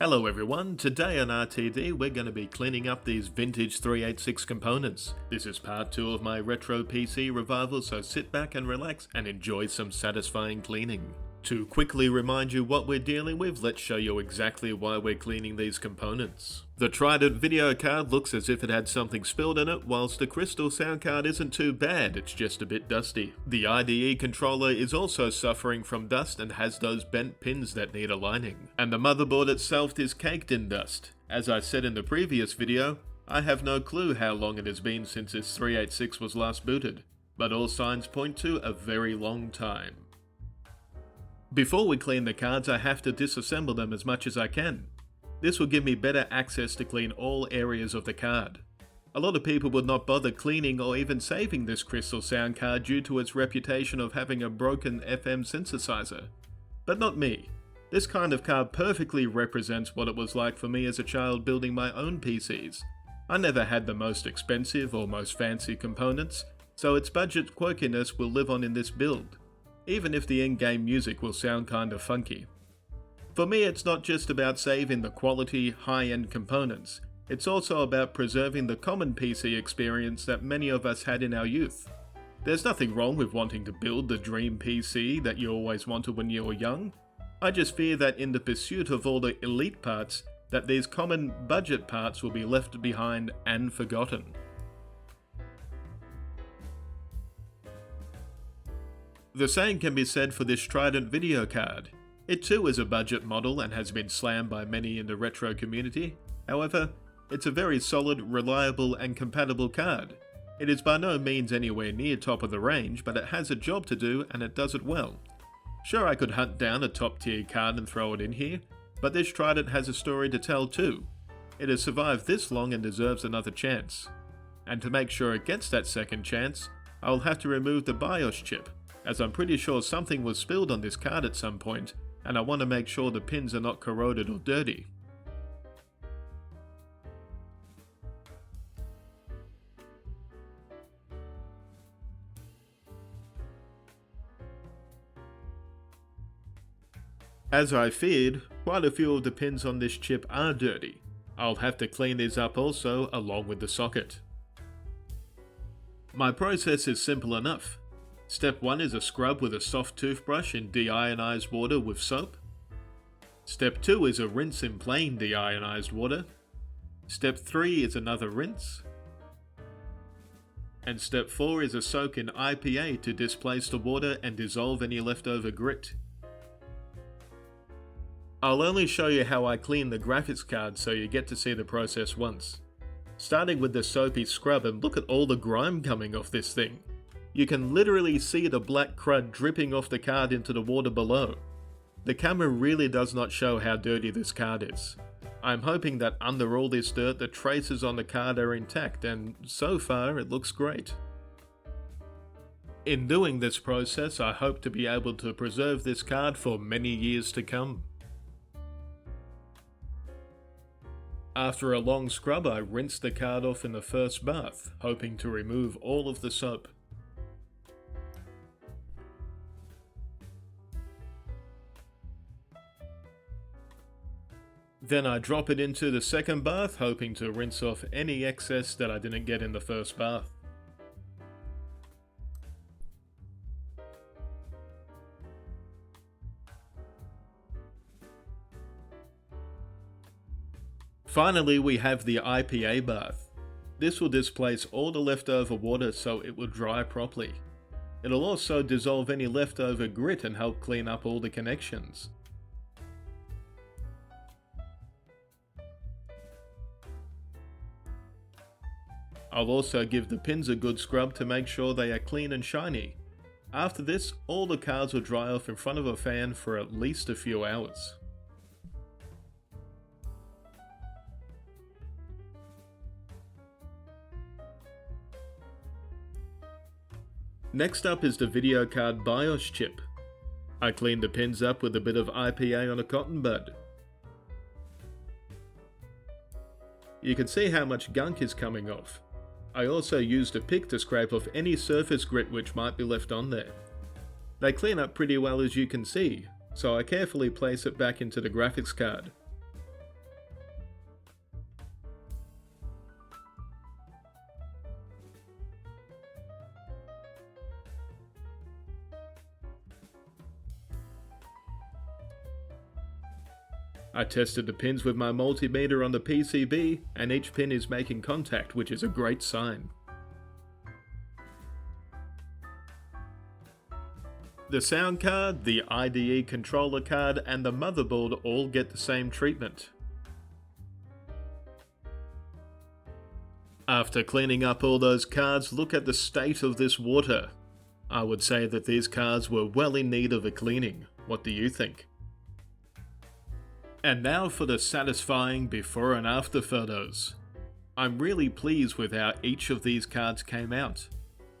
Hello everyone, today on RTD we're going to be cleaning up these vintage 386 components. This is part 2 of my retro PC revival, so sit back and relax and enjoy some satisfying cleaning. To quickly remind you what we're dealing with, let's show you exactly why we're cleaning these components. The Trident video card looks as if it had something spilled in it, whilst the crystal sound card isn't too bad, it's just a bit dusty. The IDE controller is also suffering from dust and has those bent pins that need aligning. And the motherboard itself is caked in dust. As I said in the previous video, I have no clue how long it has been since this 386 was last booted, but all signs point to a very long time. Before we clean the cards, I have to disassemble them as much as I can. This will give me better access to clean all areas of the card. A lot of people would not bother cleaning or even saving this crystal sound card due to its reputation of having a broken FM synthesizer. But not me. This kind of card perfectly represents what it was like for me as a child building my own PCs. I never had the most expensive or most fancy components, so its budget quirkiness will live on in this build, even if the in-game music will sound kinda funky. For me, it's not just about saving the quality, high-end components, it's also about preserving the common PC experience that many of us had in our youth. There's nothing wrong with wanting to build the dream PC that you always wanted when you were young. I just fear that in the pursuit of all the elite parts, that these common budget parts will be left behind and forgotten. The same can be said for this Trident video card. It too is a budget model and has been slammed by many in the retro community. However, it's a very solid, reliable and compatible card. It is by no means anywhere near top of the range, but it has a job to do and it does it well. Sure, I could hunt down a top tier card and throw it in here, but this Trident has a story to tell too. It has survived this long and deserves another chance. And to make sure it gets that second chance, I will have to remove the BIOS chip, as I'm pretty sure something was spilled on this card at some point, and I want to make sure the pins are not corroded or dirty. As I feared, quite a few of the pins on this chip are dirty. I'll have to clean these up also, along with the socket. My process is simple enough. Step 1 is a scrub with a soft toothbrush in deionized water with soap. Step 2 is a rinse in plain deionized water. Step 3 is another rinse. And step 4 is a soak in IPA to displace the water and dissolve any leftover grit. I'll only show you how I clean the graphics card so you get to see the process once. Starting with the soapy scrub, and look at all the grime coming off this thing. You can literally see the black crud dripping off the card into the water below. The camera really does not show how dirty this card is. I'm hoping that under all this dirt the traces on the card are intact, and so far it looks great. In doing this process, I hope to be able to preserve this card for many years to come. After a long scrub, I rinse the card off in the first bath, hoping to remove all of the soap. Then I drop it into the second bath, hoping to rinse off any excess that I didn't get in the first bath. Finally, we have the IPA bath. This will displace all the leftover water so it will dry properly. It'll also dissolve any leftover grit and help clean up all the connections. I'll also give the pins a good scrub to make sure they are clean and shiny. After this, all the cards will dry off in front of a fan for at least a few hours. Next up is the video card BIOS chip. I cleaned the pins up with a bit of IPA on a cotton bud. You can see how much gunk is coming off. I also used a pick to scrape off any surface grit which might be left on there. They clean up pretty well as you can see, so I carefully place it back into the graphics card. I tested the pins with my multimeter on the PCB and each pin is making contact, which is a great sign. The sound card, the IDE controller card and the motherboard all get the same treatment. After cleaning up all those cards, look at the state of this water. I would say that these cards were well in need of a cleaning. What do you think? And now for the satisfying before and after photos. I'm really pleased with how each of these cards came out.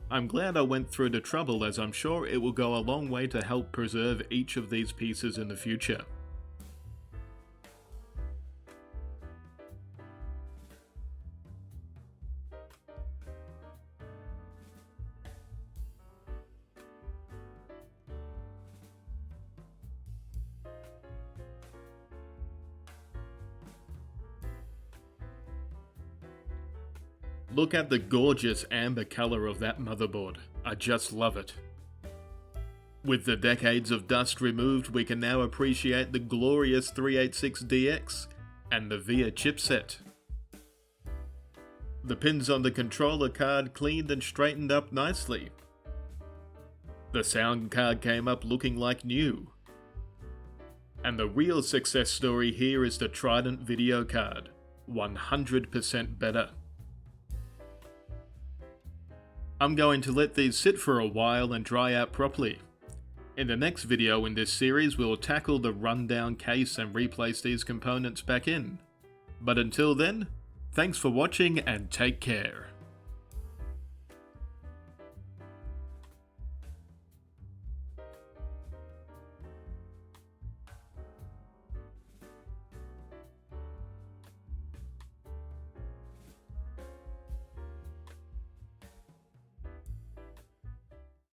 I'm glad I went through the trouble, as I'm sure it will go a long way to help preserve each of these pieces in the future. Look at the gorgeous amber color of that motherboard. I just love it. With the decades of dust removed, we can now appreciate the glorious 386DX and the VIA chipset. The pins on the controller card cleaned and straightened up nicely. The sound card came up looking like new. And the real success story here is the Trident video card. 100% better. I'm going to let these sit for a while and dry out properly. In the next video in this series, we'll tackle the rundown case and replace these components back in. But until then, thanks for watching and take care.